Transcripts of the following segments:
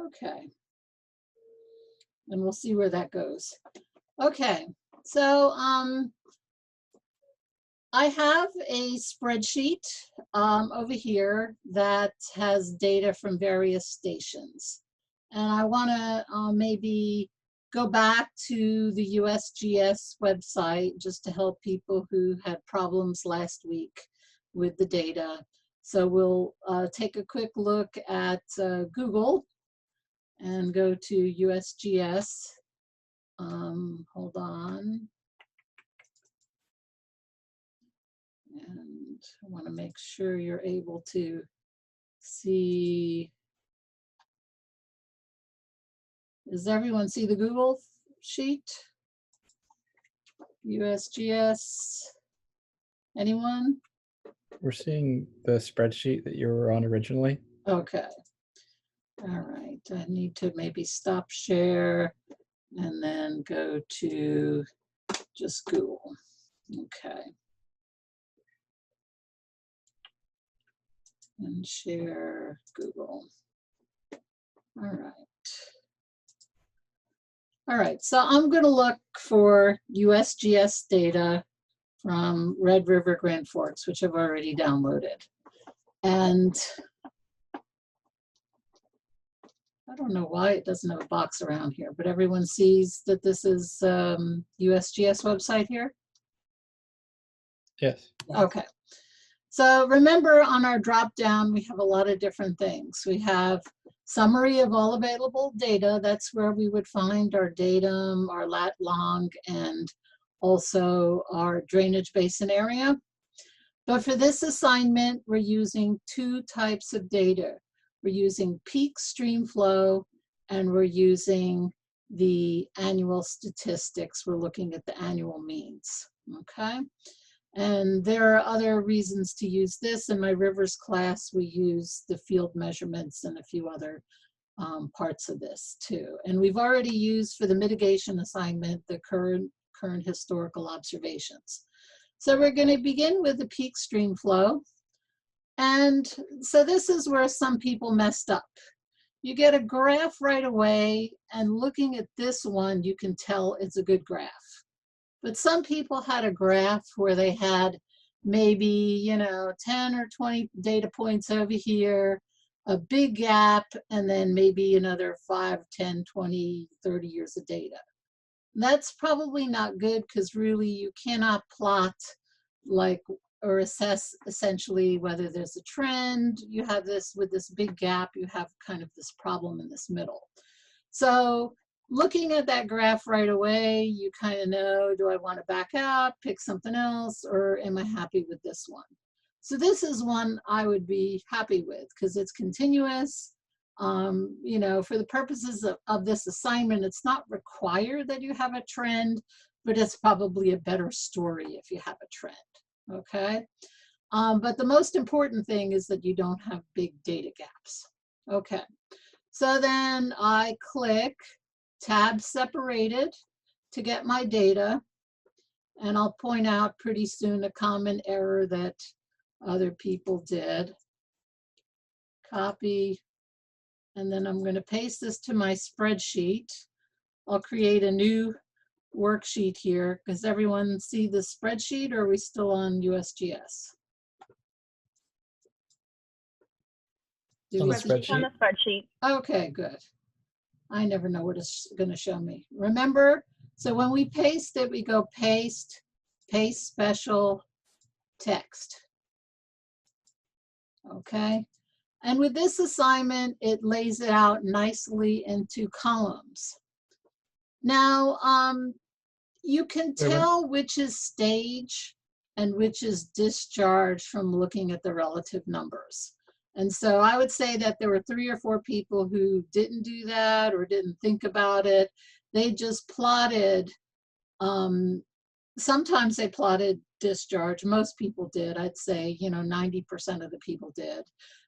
Okay. And we'll see where that goes. Okay, so I have a spreadsheet over here that has data from various stations. And I want to maybe go back to the USGS website just to help people who had problems last week with the data. So we'll take a quick look at Google and go to USGS. Hold on. And I want to make sure you're able to see. Does everyone see the Google sheet? USGS? Anyone? We're seeing the spreadsheet that you were on originally. Okay. All right. I need to maybe stop share and then go to just Google. Okay. And share Google. All right. All right, so I'm going to look for USGS data from Red River Grand Forks, which I've already downloaded. And I don't know why it doesn't have a box around here, but everyone sees that this is USGS website here? Yes. Okay. So remember, on our drop down, we have a lot of different things. We have summary of all available data. That's where we would find our datum, our lat long, and also our drainage basin area. But for this assignment, we're using two types of data. We're using peak streamflow, and we're using the annual statistics. We're looking at the annual means, okay? And there are other reasons to use this. In my rivers class, we use the field measurements and a few other parts of this too. And we've already used for the mitigation assignment the current historical observations. So we're going to begin with the peak stream flow. And so this is where some people messed up. You get a graph right away, and looking at this one, you can tell it's a good graph. But some people had a graph where they had maybe, you know, 10 or 20 data points over here, a big gap, and then maybe another 5, 10, 20, 30 years of data. That's probably not good, because really you cannot plot like or assess essentially whether there's a trend. You have this with this big gap, you have kind of this problem in this middle. So looking at that graph right away, you kind of know, do I want to back up, pick something else, or am I happy with this one? So this is one I would be happy with because it's continuous. You know, for the purposes of this assignment, it's not required that you have a trend, but it's probably a better story if you have a trend, okay? But the most important thing is that you don't have big data gaps. Okay, so then I click tab separated to get my data, and I'll point out pretty soon a common error that other people did. Copy, and then I'm going to paste this to my spreadsheet. I'll create a new worksheet here. Does everyone see the spreadsheet, or are we still on USGS? On the spreadsheet. On the spreadsheet. Okay, good. I never know what it's going to show me. Remember, so when we paste it, we go paste, paste special text. Okay. And with this assignment, it lays it out nicely into columns. Now, you can tell which is stage and which is discharge from looking at the relative numbers. And so I would say that there were 3 or 4 people who didn't do that or didn't think about it. They just plotted, sometimes they plotted discharge. Most people did. I'd say, you know, 90% of the people did.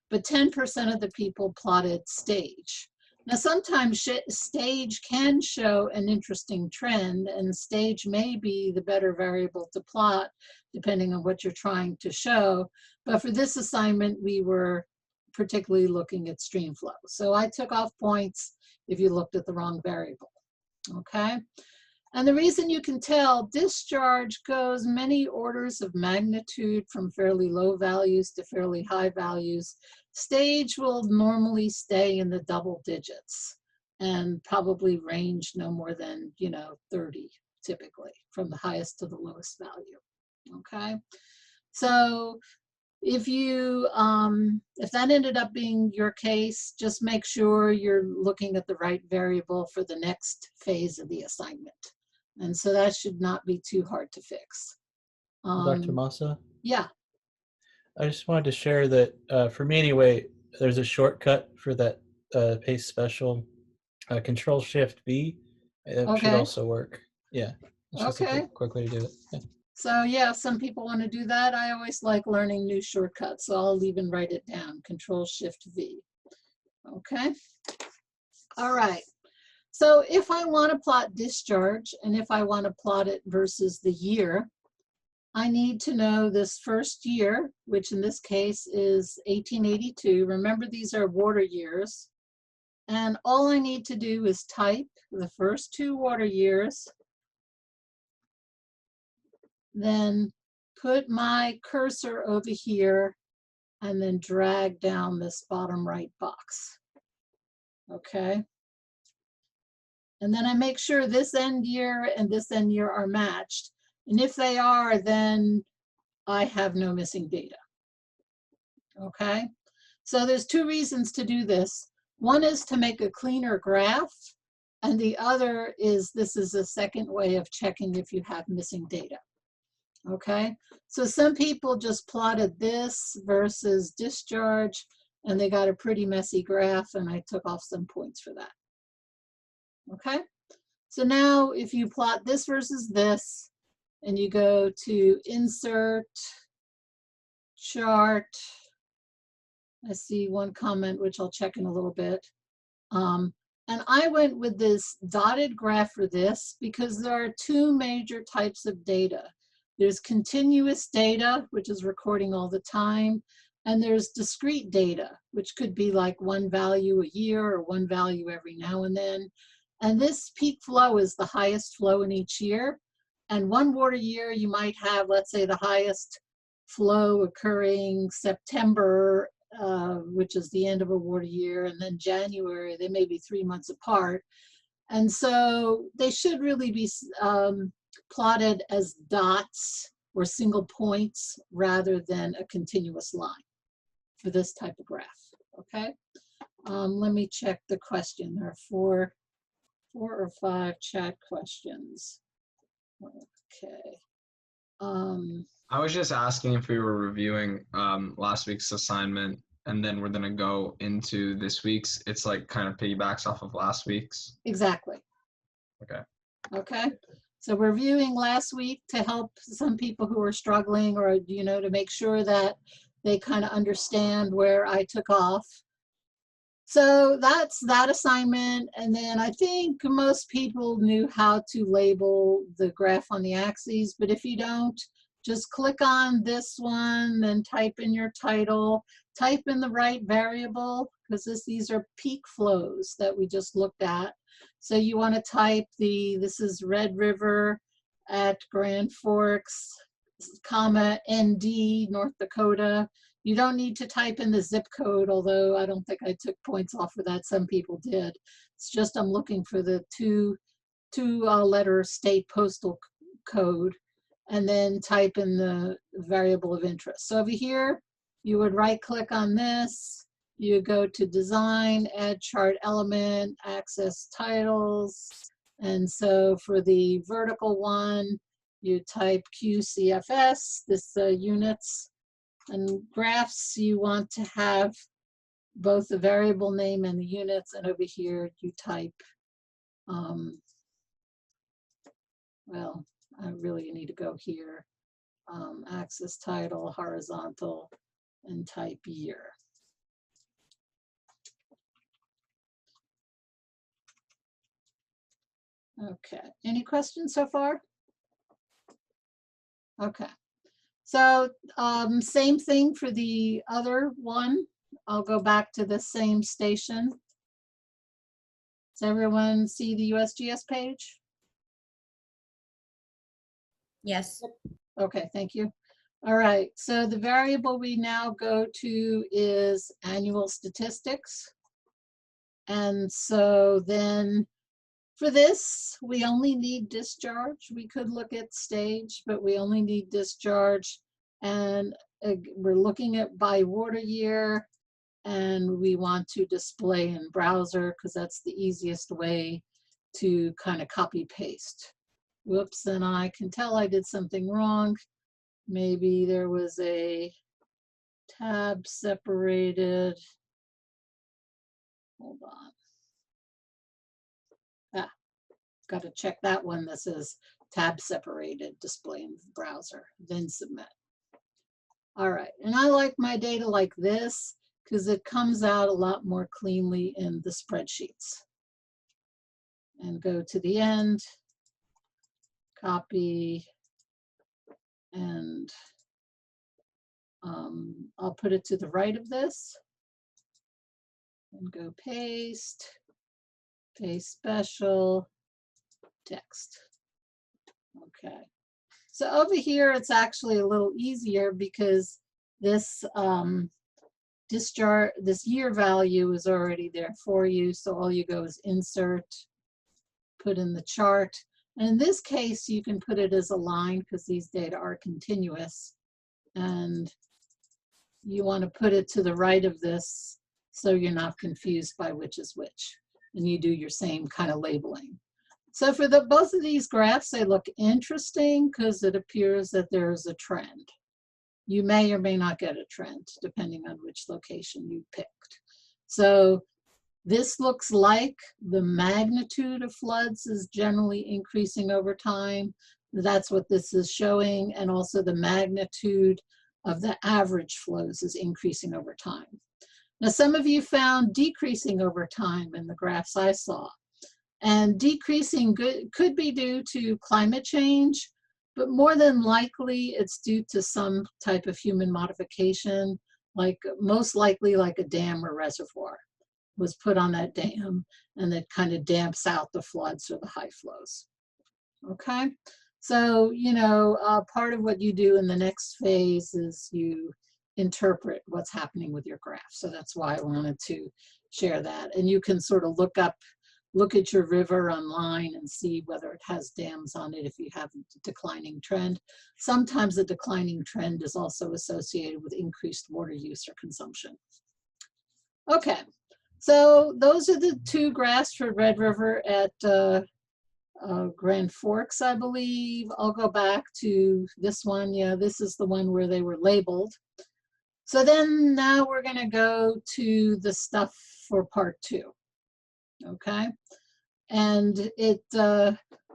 But 10% of the people plotted stage. Now, sometimes stage can show an interesting trend, and stage may be the better variable to plot, depending on what you're trying to show. But for this assignment, we were particularly looking at Streamflow. So I took off points if you looked at the wrong variable, okay? And the reason you can tell, discharge goes many orders of magnitude from fairly low values to fairly high values. Stage will normally stay in the double digits and probably range no more than, 30 typically, from the highest to the lowest value, okay? So if that ended up being your case, just make sure you're looking at the right variable for the next phase of the assignment. And so that should not be too hard to fix. Dr. Massa? Yeah. I just wanted to share that for me anyway, there's a shortcut for that paste special. Control-Shift-V. It should Okay. also work. Yeah. It's just a quick way to do it. Yeah. So yeah, some people want to do that. I always like learning new shortcuts, so I'll even write it down, Control-Shift-V. Okay. All right. So if I want to plot discharge, and if I want to plot it versus the year, I need to know this first year, which in this case is 1882. Remember, these are water years. And all I need to do is type the first 2 water years, then put my cursor over here, and then drag down this bottom right box. Okay. And then I make sure this end year and this end year are matched. And if they are, then I have no missing data. Okay. So there's 2 reasons to do this. One is to make a cleaner graph, and the other is this is a second way of checking if you have missing data. Okay, so some people just plotted this versus discharge, and they got a pretty messy graph, and I took off some points for that. Okay, so now if you plot this versus this, and you go to Insert, Chart, I see one comment, which I'll check in a little bit. And I went with this dotted graph for this because there are 2 major types of data. There's continuous data, which is recording all the time, and there's discrete data, which could be like 1 value a year or 1 value every now and then. And this peak flow is the highest flow in each year. And 1 water year, you might have, let's say, the highest flow occurring September, which is the end of a water year, and then January. They may be 3 months apart. And so they should really be plotted as dots or single points rather than a continuous line for this type of graph. Okay. Let me check the question. There are 4 or 5 chat questions. Okay. I was just asking if we were reviewing last week's assignment, and then we're going to go into this week's. It's like kind of piggybacks off of last week's. Exactly. Okay. Okay. So we're reviewing last week to help some people who are struggling, or, to make sure that they kind of understand where I took off. So that's that assignment. And then I think most people knew how to label the graph on the axes, but if you don't, just click on this one, then type in your title, type in the right variable, because these are peak flows that we just looked at. So you want to type this is Red River at Grand Forks, comma, ND, North Dakota. You don't need to type in the zip code, although I don't think I took points off for that. Some people did. It's just I'm looking for the two letter state postal code, and then type in the variable of interest. So over here, you would right click on this. You go to Design, Add Chart Element, Access Titles. And so for the vertical one, you type QCFS, this units. And graphs, you want to have both the variable name and the units. And over here, you type, well, I really need to go here. Axis title, horizontal, and type year. Okay, any questions so far? Okay, so same thing for the other one. I'll go back to the same station. Does everyone see the USGS page? Yes. Okay, thank you. All right, so the variable we now go to is annual statistics. And so then for this, we only need discharge. We could look at stage, but we only need discharge. And we're looking at by water year, and we want to display in browser because that's the easiest way to kind of copy paste. Whoops, and I can tell I did something wrong. Maybe there was a tab separated. Hold on. Ah, got to check that one. This is tab separated display in the browser, then submit. All right, and I like my data like this because it comes out a lot more cleanly in the spreadsheets. And go to the end, copy, and I'll put it to the right of this and go paste, paste special, text. Okay. So over here, it's actually a little easier because this discharge, this year value is already there for you. So all you go is insert, put in the chart. And in this case, you can put it as a line because these data are continuous. And you want to put it to the right of this so you're not confused by which is which. And you do your same kind of labeling. So for both of these graphs, they look interesting because it appears that there's a trend. You may or may not get a trend depending on which location you picked. So this looks like the magnitude of floods is generally increasing over time. That's what this is showing. And also the magnitude of the average flows is increasing over time. Now, some of you found decreasing over time in the graphs I saw. And decreasing could be due to climate change, but more than likely it's due to some type of human modification, like most likely like a dam or reservoir was put on that dam, and that kind of damps out the floods or the high flows. Okay, so you know, part of what you do in the next phase is you interpret what's happening with your graph. So that's why I wanted to share that. And you can sort of look at your river online and see whether it has dams on it if you have a declining trend. Sometimes a declining trend is also associated with increased water use or consumption. Okay, so those are the two graphs for Red River at Grand Forks, I believe. I'll go back to this one. Yeah, this is the one where they were labeled. So then now we're going to go to the stuff for part 2. Okay, and it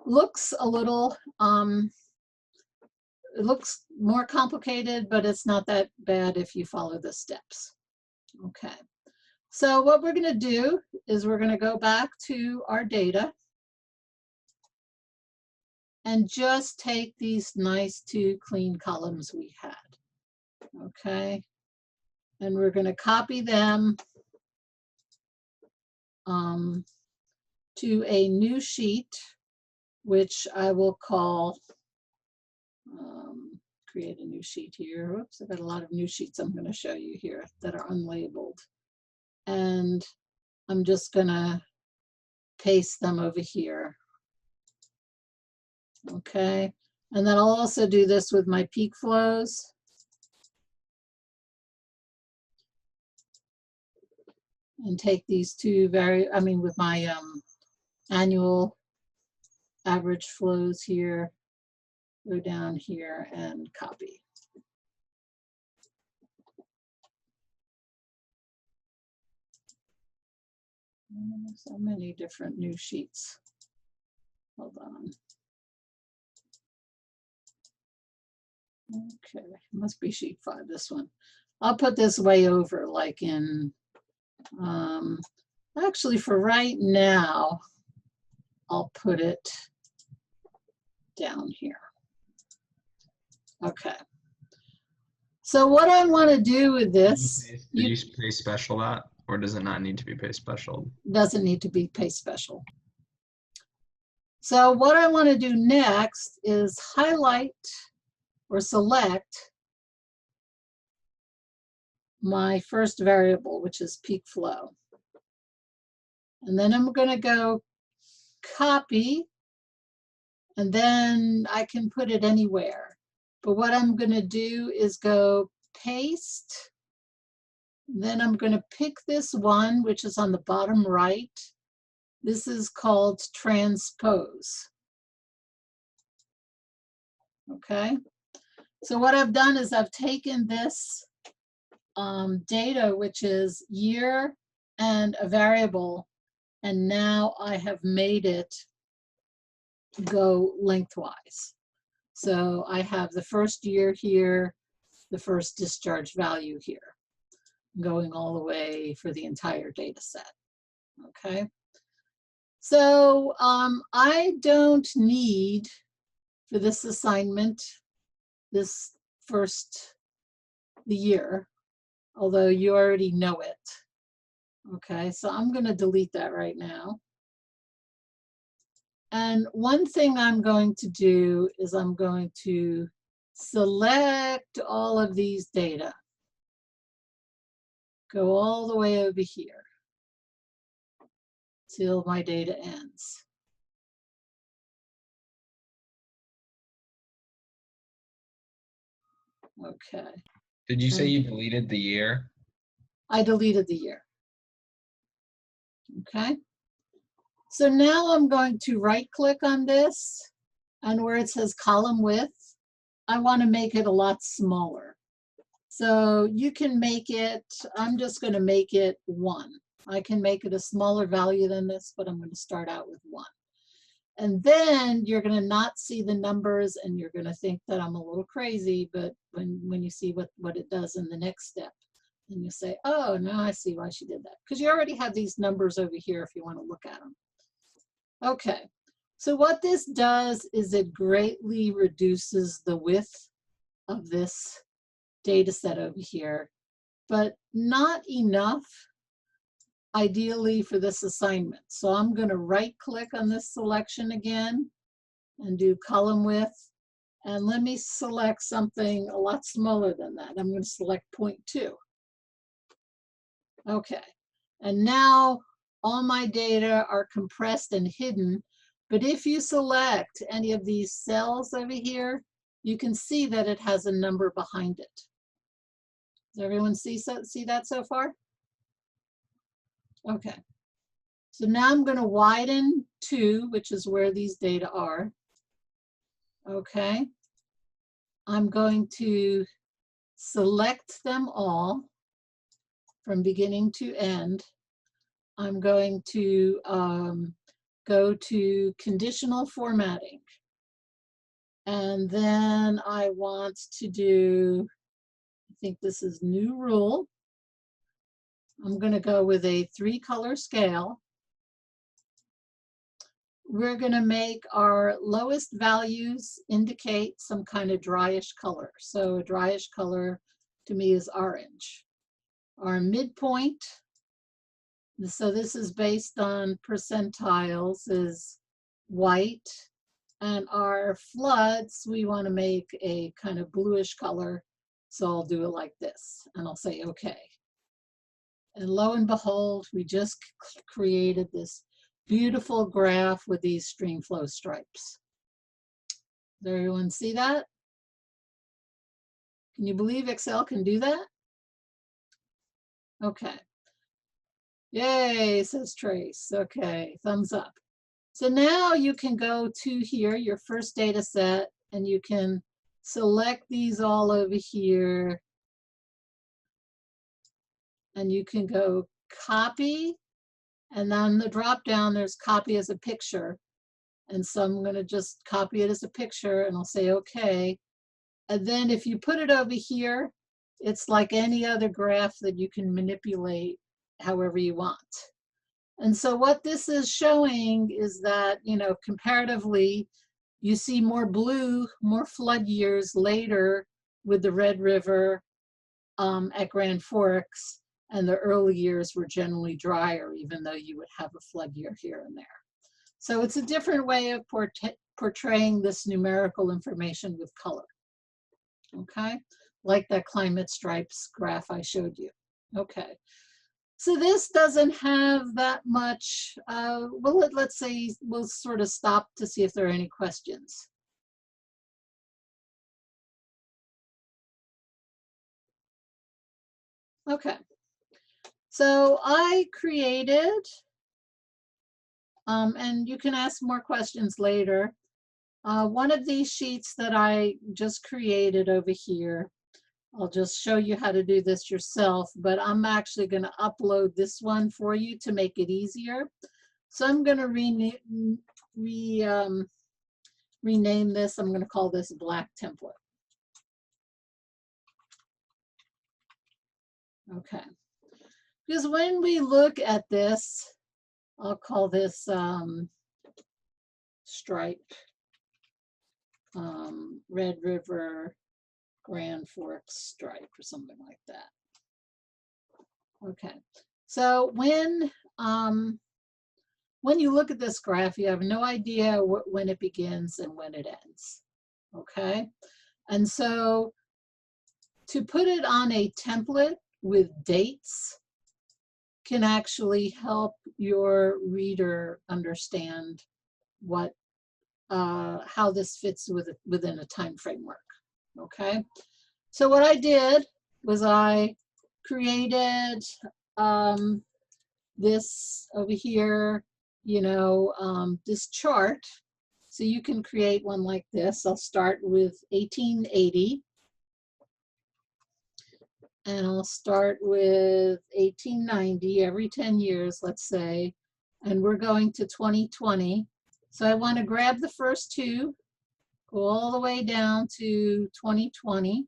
looks a little, it looks more complicated, but it's not that bad if you follow the steps. Okay, so what we're going to do is we're going to go back to our data and just take these nice 2 clean columns we had. Okay, and we're going to copy them to a new sheet, which I will call, create a new sheet here. Oops, I've got a lot of new sheets I'm going to show you here that are unlabeled. And I'm just going to paste them over here. Okay, and then I'll also do this with my peak flows. And take these 2 with my annual average flows here, go down here and copy. So many different new sheets. Hold on. Okay, must be sheet 5, this one. I'll put this way over, like in, actually for right now, I'll put it down here. Okay. So what I want to do with this, Do you pay special that, or does it not need to be pay special? Doesn't need to be pay special. So what I want to do next is highlight or select my first variable, which is peak flow. And then I'm going to go copy, and then I can put it anywhere. But what I'm going to do is go paste. Then I'm going to pick this one, which is on the bottom right. This is called transpose. Okay. So what I've done is I've taken this data, which is year and a variable, and now I have made it go lengthwise. So I have the first year here, the first discharge value here, going all the way for the entire data set. Okay. So I don't need, for this assignment, this the year, although you already know it. Okay, so I'm going to delete that right now. And one thing I'm going to do is I'm going to select all of these data. Go all the way over here till my data ends. Okay. Did you say you deleted the year? I deleted the year. Okay. So now I'm going to right click on this, and where it says column width, I want to make it a lot smaller. So you can make it, I'm just going to make it 1. I can make it a smaller value than this, but I'm going to start out with 1. And then you're going to not see the numbers, and you're going to think that I'm a little crazy, but when you see what it does in the next step, then you say, oh, now I see why she did that. Because you already have these numbers over here if you want to look at them. Okay, so what this does is it greatly reduces the width of this data set over here, but not enough, ideally, for this assignment. So I'm going to right click on this selection again and do column width, and let me select something a lot smaller than that. I'm going to select 0.2. Okay, and now all my data are compressed and hidden, but if you select any of these cells over here, you can see that it has a number behind it. Does everyone see that so far? Okay, so now I'm going to widen 2, which is where these data are. Okay, I'm going to select them all from beginning to end. I'm going to go to conditional formatting. And then I want to do, I think this is new rule. I'm going to go with a 3-color scale. We're going to make our lowest values indicate some kind of dryish color. So a dryish color to me is orange. Our midpoint, so this is based on percentiles, is white. And our floods, we want to make a kind of bluish color. So I'll do it like this, and I'll say okay. And lo and behold, we just created this beautiful graph with these Streamflow stripes. Does everyone see that? Can you believe Excel can do that? Okay. Yay, says Trace. Okay, thumbs up. So now you can go to here, your first data set, and you can select these all over here. And you can go copy, and then the drop down, there's copy as a picture. And so I'm going to just copy it as a picture, and I'll say okay. And then if you put it over here, it's like any other graph that you can manipulate however you want. And so what this is showing is that, you know, comparatively, you see more blue, more flood years later with the Red River at Grand Forks, and the early years were generally drier, even though you would have a flood year here and there. So it's a different way of portraying this numerical information with color. Okay, like that climate stripes graph I showed you. Okay, so this doesn't have that much. Well, let's say we'll sort of stop to see if there are any questions. Okay, so I created, and you can ask more questions later. One of these sheets that I just created over here, I'll just show you how to do this yourself, but I'm actually going to upload this one for you to make it easier. So I'm going to rename this. I'm going to call this black template. Okay. Because when we look at this, I'll call this stripe, Red River Grand Forks stripe or something like that. Okay, so when you look at this graph, you have no idea when it begins and when it ends. Okay, and so to put it on a template with dates can actually help your reader understand what how this fits within a time framework. Okay, so what I did was I created this over here, you know, this chart. So you can create one like this. I'll start with 1880. And I'll start with 1890 every 10 years, let's say. And we're going to 2020. So I want to grab the first two, go all the way down to 2020.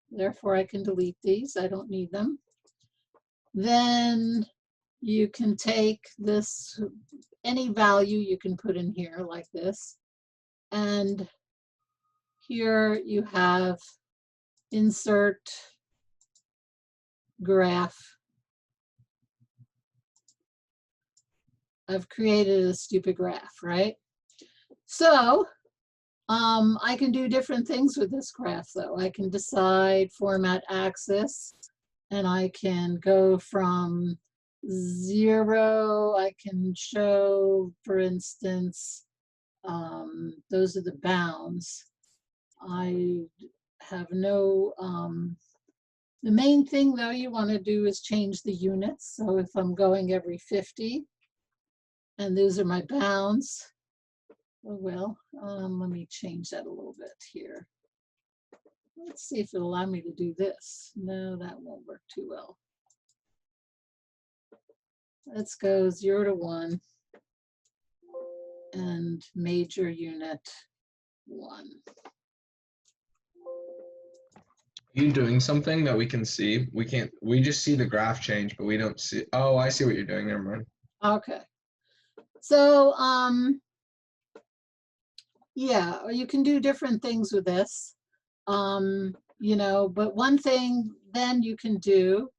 Therefore, I can delete these. I don't need them. Then you can take this, any value you can put in here like this. And here you have insert graph. I've created a stupid graph, right? So I can do different things with this graph though. I can decide format axis, and I can go from 0. I can show, for instance, those are the bounds. I have no, the main thing though you want to do is change the units. So if I'm going every 50, and those are my bounds, oh well, let me change that a little bit here. Let's see if it'll allow me to do this. No, that won't work too well. Let's go 0 to 1 and major unit 1. Are you doing something that we can see? We can't, we just see the graph change, but we don't see. Oh, I see what you're doing. Never mind. Okay. So, yeah, you can do different things with this, you know, but one thing then you can do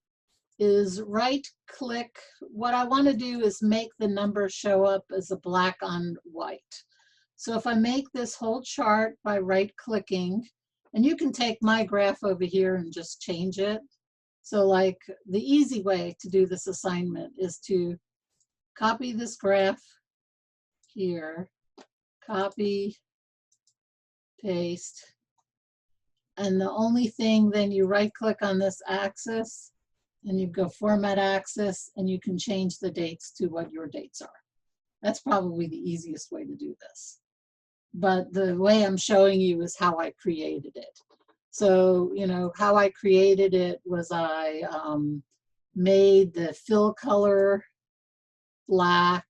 is right click. What I want to do is make the number show up as a black on white. So if I make this whole chart by right clicking, and you can take my graph over here and just change it. So like the easy way to do this assignment is to copy this graph here, copy, paste, and the only thing, then you right click on this axis and you go format axis, and you can change the dates to what your dates are. That's probably the easiest way to do this. But the way I'm showing you is how I created it. So, you know, how I created it was I made the fill color black.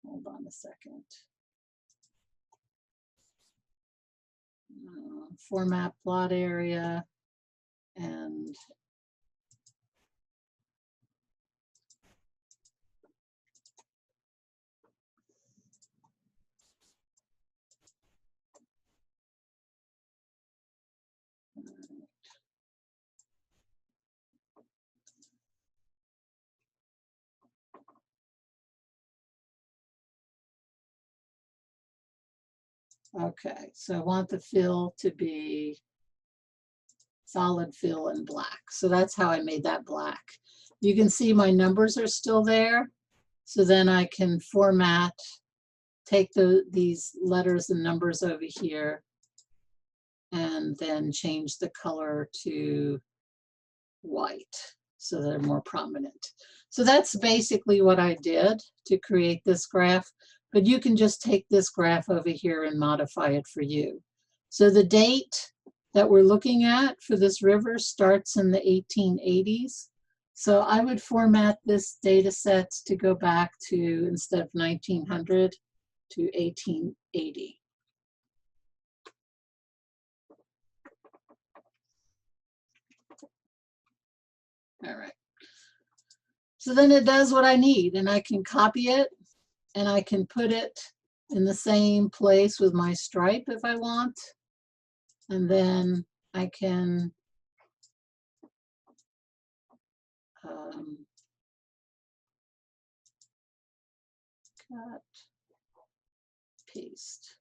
Hold on a second. Format plot area, and Okay, so I want the fill to be solid fill and black. So that's how I made that black. You can see my numbers are still there. So then I can format, take these letters and numbers over here, and then change the color to white so they're more prominent. So that's basically what I did to create this graph, but you can just take this graph over here and modify it for you. So the date that we're looking at for this river starts in the 1880s. So I would format this data set to go back to, instead of 1900, to 1880. All right. So then it does what I need, and I can copy it and I can put it in the same place with my stripe if I want. And then I can cut, paste.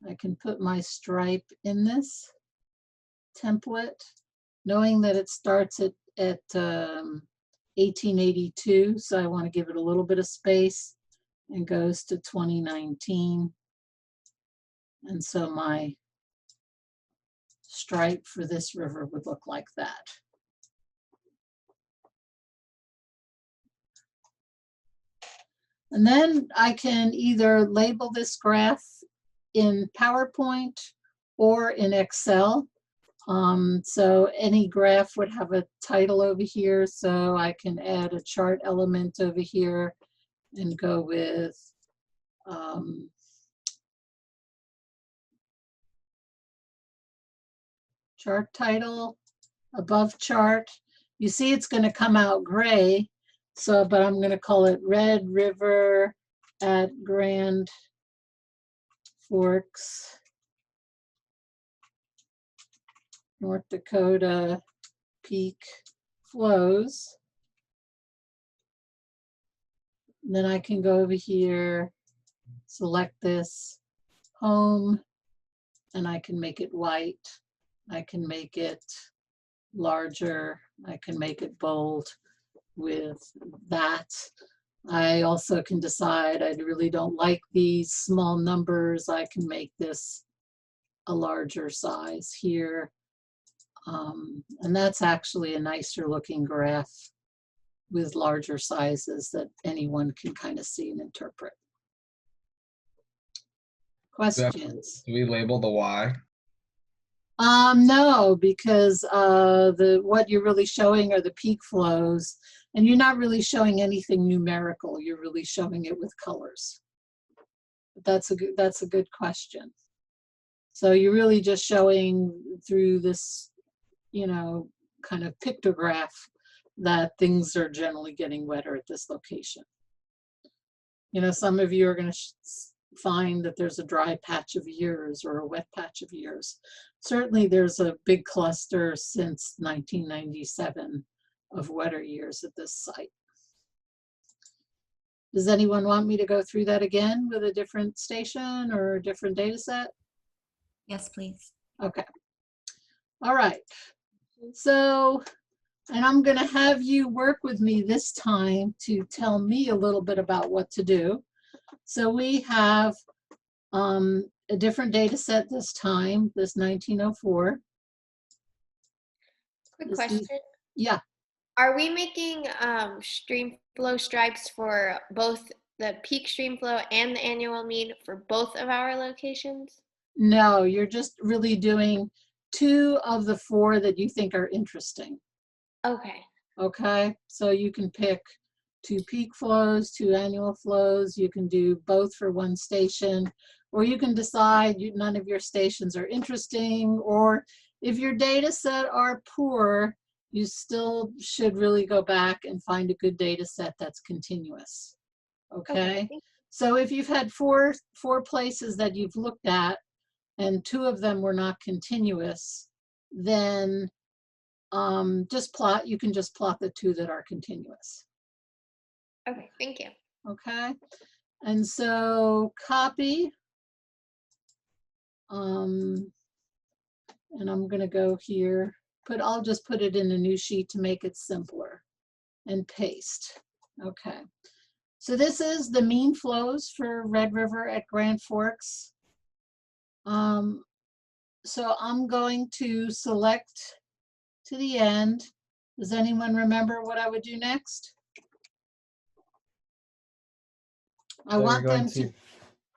I can put my stripe in this template, knowing that it starts at 1882. So I want to give it a little bit of space and goes to 2019. And so my stripe for this river would look like that. And then I can either label this graph in PowerPoint or in Excel. So any graph would have a title over here. So I can add a chart element over here and go with chart title, above chart. You see it's going to come out gray. So, but I'm going to call it Red River at Grand Forks, North Dakota peak flows. And then I can go over here, select this home, and I can make it white. I can make it larger. I can make it bold with that. I also can decide I really don't like these small numbers. I can make this a larger size here. And that's actually a nicer looking graph with larger sizes that anyone can kind of see and interpret. Questions? Do we label the Y? No, because what you're really showing are the peak flows, and you're not really showing anything numerical. You're really showing it with colors. That's a good question. So you're really just showing through this, you know, kind of pictograph that things are generally getting wetter at this location. You know, some of you are going to find that there's a dry patch of years or a wet patch of years. Certainly there's a big cluster since 1997 of wetter years at this site. Does anyone want me to go through that again with a different station or a different data set? Yes, please. Okay. All right. So, and I'm going to have you work with me this time to tell me a little bit about what to do. So we have a different data set this time, this 1904. Quick question. Yeah. Are we making Streamflow stripes for both the peak Streamflow and the annual mean for both of our locations? No, you're just really doing 2 of the 4 that you think are interesting. Okay. Okay, so you can pick 2 peak flows, 2 annual flows. You can do both for one station, or you can decide none of your stations are interesting, or if your data set are poor, you still should really go back and find a good data set that's continuous. Okay, so if you've had four places that you've looked at and 2 of them were not continuous, then you can just plot the 2 that are continuous. Okay, thank you. Okay, and so copy. And I'm gonna go here, I'll just put it in a new sheet to make it simpler and paste. Okay. So this is the mean flows for Red River at Grand Forks. So I'm going to select to the end. Does anyone remember what I would do next? I want them to Is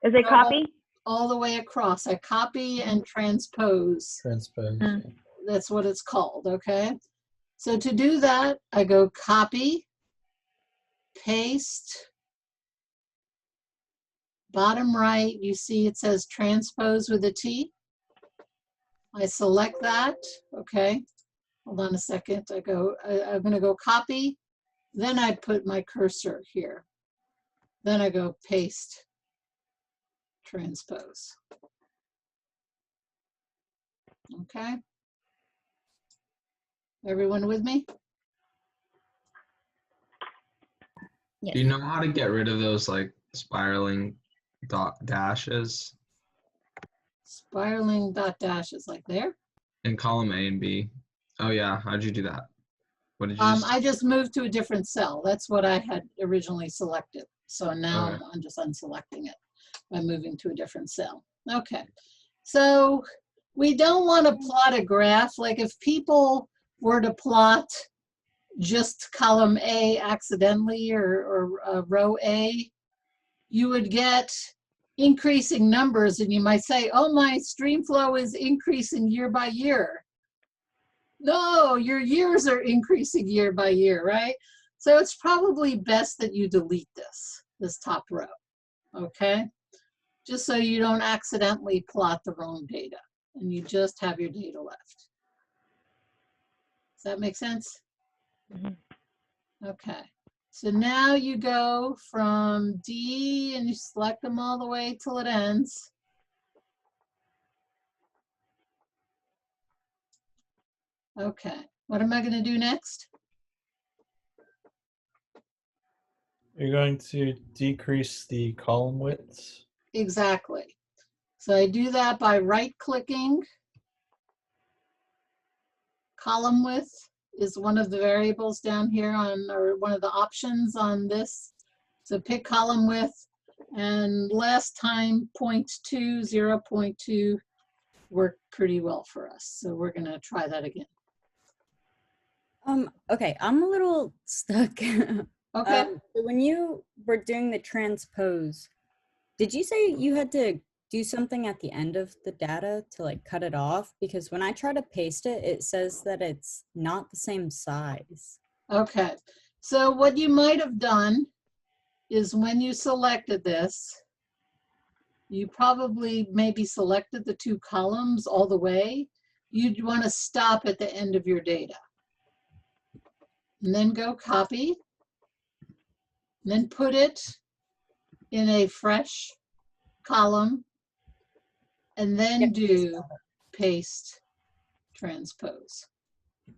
it copy? all the way across. I copy and transpose. Transpose. Mm. Yeah. That's what it's called, okay? So to do that, I go copy, paste, bottom right, you see it says transpose with a T. I select that, okay? Hold on a second, I'm gonna go copy, then I put my cursor here. Then I go paste, transpose. Okay? Everyone with me? Yes. Do you know how to get rid of those like spiraling dashes Spiraling dot dashes like there. in column A and B? Oh yeah, how'd you do that? What did you I just moved to a different cell. That's what I had originally selected. So now Okay. I'm just unselecting it by moving to a different cell. Okay. So we don't want to plot a graph. Like if people were to plot just column A accidentally or row A, you would get increasing numbers and you might say, oh, my Streamflow is increasing year by year. No, your years are increasing year by year, right? So it's probably best that you delete this top row, okay? Just so you don't accidentally plot the wrong data and you just have your data left. Does that make sense? Mm-hmm. Okay. So now you go from D and you select them all the way till it ends. Okay, what am I going to do next? You're going to decrease the column widths. Exactly. So I do that by right-clicking. Column width is one of the variables down here on, or one of the options on this. So pick column width, and last time 0.2, 0.2 worked pretty well for us. So we're going to try that again. Okay, I'm a little stuck. Okay. So when you were doing the transpose, did you say you had to do something at the end of the data to like cut it off? Because when I try to paste it, it says that it's not the same size. Okay. So what you might have done is when you selected this, you probably maybe selected the two columns all the way. You'd want to stop at the end of your data. And then go copy. And then put it in a fresh column. And then Yep, do paste transpose.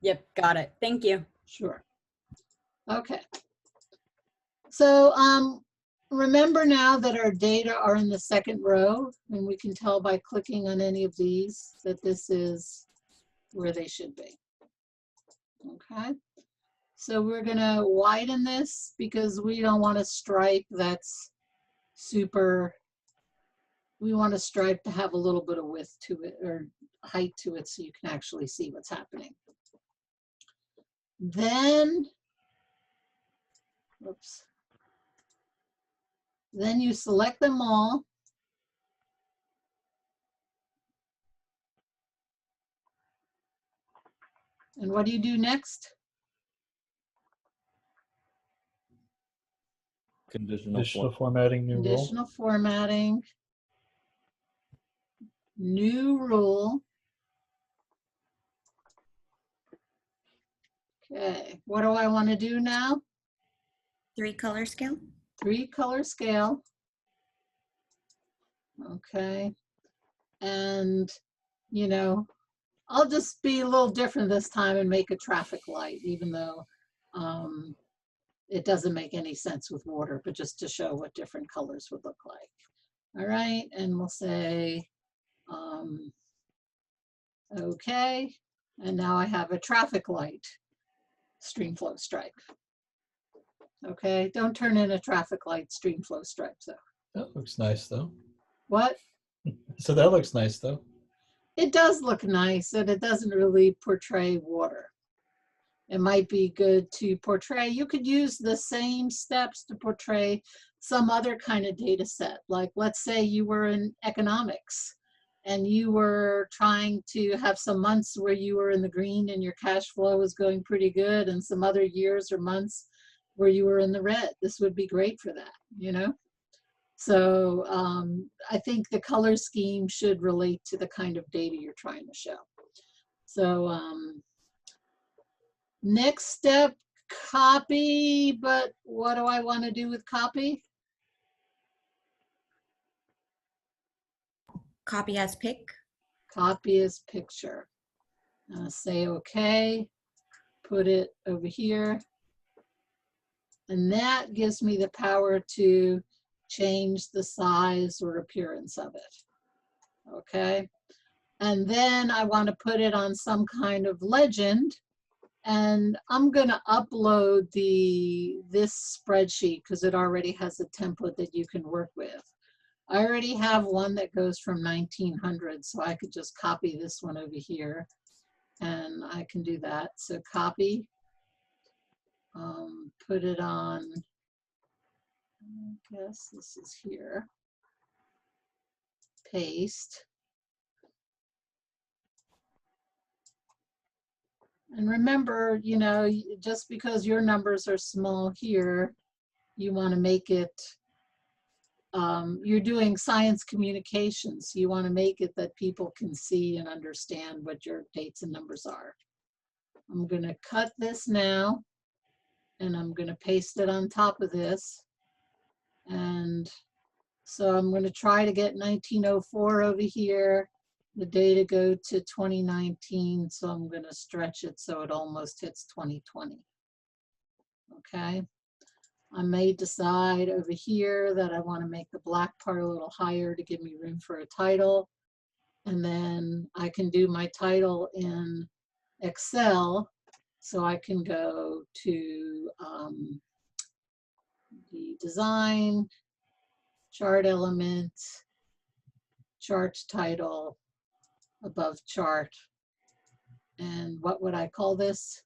Yep, got it. Thank you. Sure. Okay. So remember now that our data are in the second row, and we can tell by clicking on any of these that this is where they should be. Okay. So we're gonna widen this because we don't want a stripe that's super, we want a stripe to have a little bit of width to it or height to it so you can actually see what's happening. Then, oops. Then you select them all. And what do you do next? Conditional formatting, new rule. Conditional formatting, new rule. Okay, what do I want to do now? 3 color scale. 3 color scale. Okay, and you know, I'll just be a little different this time and make a traffic light, even though it doesn't make any sense with water, but just to show what different colors would look like. All right, and we'll say Okay, and now I have a traffic light Streamflow stripe. Okay, don't turn in a traffic light Streamflow stripe, though. That looks nice, though. What? So that looks nice, though. It does look nice, and it doesn't really portray water. It might be good to portray. You could use the same steps to portray some other kind of data set. Like, let's say you were in economics and you were trying to have some months where you were in the green and your cash flow was going pretty good, and some other years or months where you were in the red. This would be great for that, you know? So I think the color scheme should relate to the kind of data you're trying to show. So next step, copy, but what do I want to do with copy? Copy as pic. Copy as picture. Say okay, put it over here. And that gives me the power to change the size or appearance of it. Okay. And then I want to put it on some kind of legend. And I'm going to upload this spreadsheet because it already has a template that you can work with. I already have one that goes from 1900, so I could just copy this one over here, and I can do that. So copy, put it on, I guess this is here, paste. And remember, you know, just because your numbers are small here, you want to make it, you're doing science communications. You want to make it that people can see and understand what your dates and numbers are. I'm going to cut this now, and I'm going to paste it on top of this. And so I'm going to try to get 1904 over here. The data go to 2019, so I'm going to stretch it so it almost hits 2020. Okay. I may decide over here that I want to make the black part a little higher to give me room for a title. And then I can do my title in Excel. So I can go to the design, chart element, chart title, above chart. And what would I call this?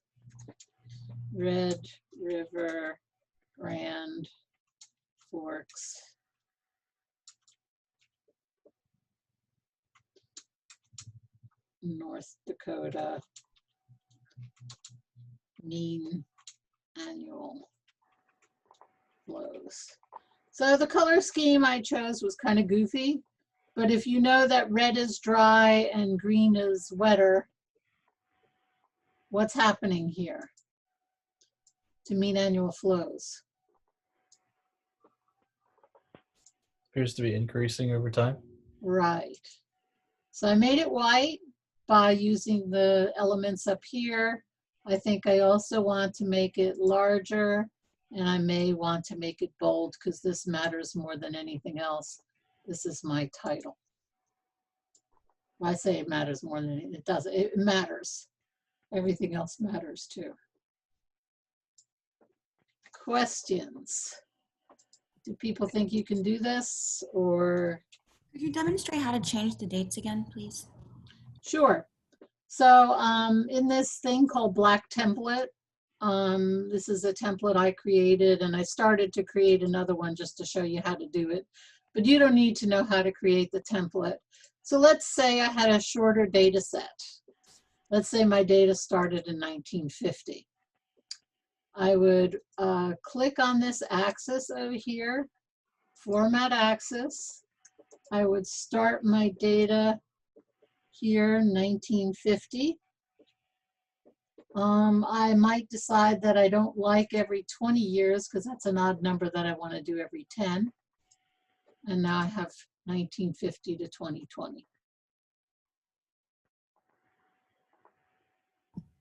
Red River Grand Forks North Dakota mean annual flows. So the color scheme I chose was kind of goofy, but if you know that red is dry and green is wetter, what's happening here to mean annual flows? Appears to be increasing over time. Right. So I made it white by using the elements up here. I think I also want to make it larger, and I may want to make it bold because this matters more than anything else. This is my title. I say it matters more than anything. It doesn't. It matters. Everything else matters too. Questions? Do people think you can do this, or? Could you demonstrate how to change the dates again, please? Sure. So in this thing called Black Template, this is a template I created, and I started to create another one just to show you how to do it. But you don't need to know how to create the template. So let's say I had a shorter data set. Let's say my data started in 1950. I would click on this axis over here, format axis. I would start my data here, 1950. I might decide that I don't like every 20 years because that's an odd number that I want to do every 10. And now I have 1950 to 2020.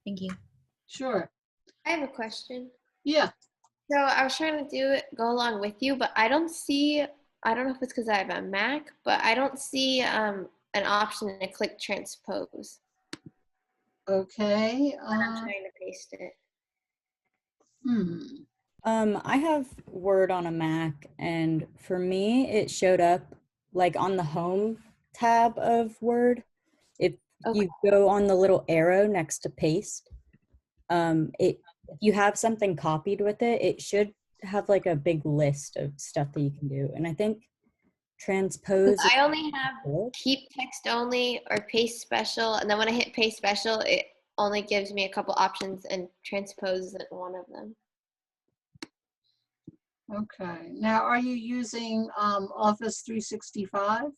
Thank you. Sure. I have a question. Yeah. So I was trying to go along with you, but I don't see, I don't know if it's because I have a Mac, but I don't see a an option to click transpose Okay. when I'm trying to paste it. I have Word on a Mac, and for me, it showed up like on the home tab of Word. If you go on the little arrow next to paste, if you have something copied with it, it should have like a big list of stuff that you can do. And I think transpose. I only have keep text only or paste special, and then when I hit paste special, it only gives me a couple options, and transpose isn't one of them. Okay. Now, are you using Office 365?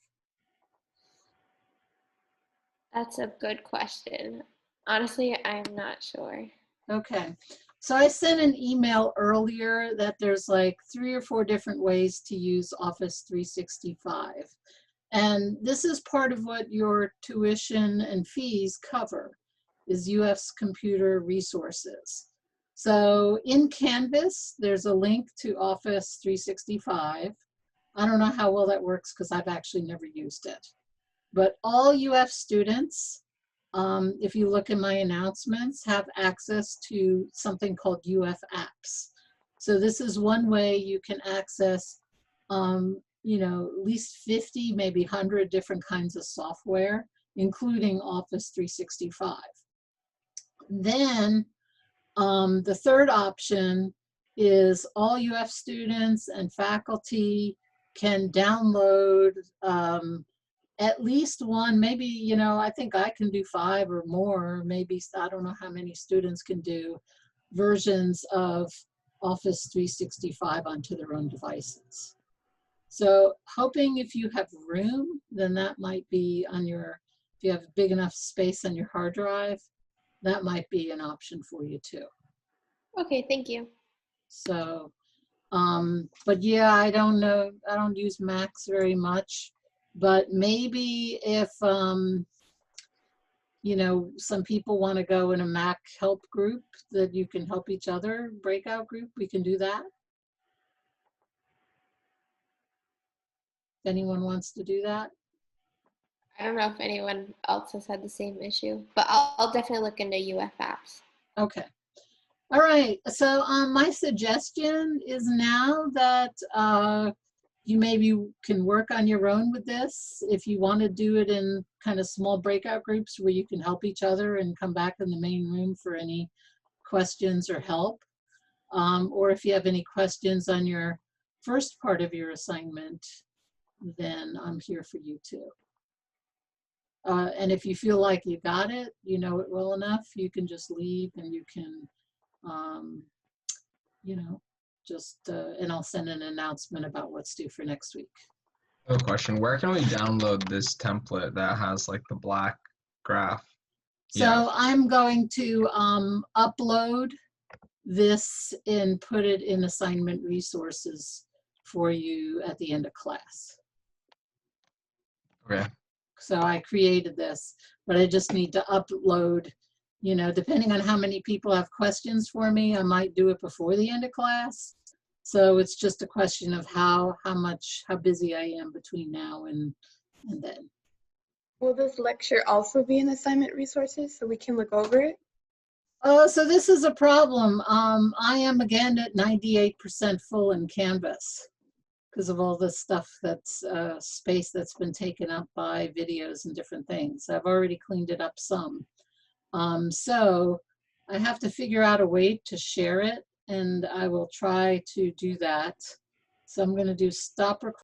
That's a good question. Honestly, I'm not sure. Okay. So I sent an email earlier that there's like 3 or 4 different ways to use Office 365. And this is part of what your tuition and fees cover, is UF's computer resources. So in Canvas, there's a link to Office 365. I don't know how well that works because I've actually never used it. But all UF students, if you look at my announcements, have access to something called UF Apps. So this is one way you can access, you know, at least 50, maybe 100 different kinds of software, including Office 365. Then the third option is all UF students and faculty can download at least one, maybe, you know, I think I can do 5 or more, maybe, I don't know how many students can do versions of Office 365 onto their own devices. So hoping if you have room, then that might be on your, if you have big enough space on your hard drive, that might be an option for you too. Okay, thank you. So, but yeah, I don't know, I don't use Macs very much, but maybe if, you know, some people want to go in a Mac help group that you can help each other, breakout group, we can do that. If anyone wants to do that. I don't know if anyone else has had the same issue, but I'll definitely look into UF apps. Okay. All right. So my suggestion is now that you maybe can work on your own with this. If you want to do it in kind of small breakout groups where you can help each other and come back in the main room for any questions or help. Or if you have any questions on your first part of your assignment, then I'm here for you too. And if you feel like you got it, you know it well enough, you can just leave and you can, you know, just, and I'll send an announcement about what's due for next week. I have a question. Where can we download this template that has like the black graph? So Yeah. I'm going to upload this and put it in assignment resources for you at the end of class. Okay. So I created this, but I just need to upload, you know, depending on how many people have questions for me, I might do it before the end of class. So it's just a question of how busy I am between now and then. Will this lecture also be in assignment resources so we can look over it? So this is a problem. I am again at 98% full in Canvas because of all the stuff that's space that's been taken up by videos and different things. I've already cleaned it up some. So I have to figure out a way to share it, and I will try to do that. So I'm going to do stop recording.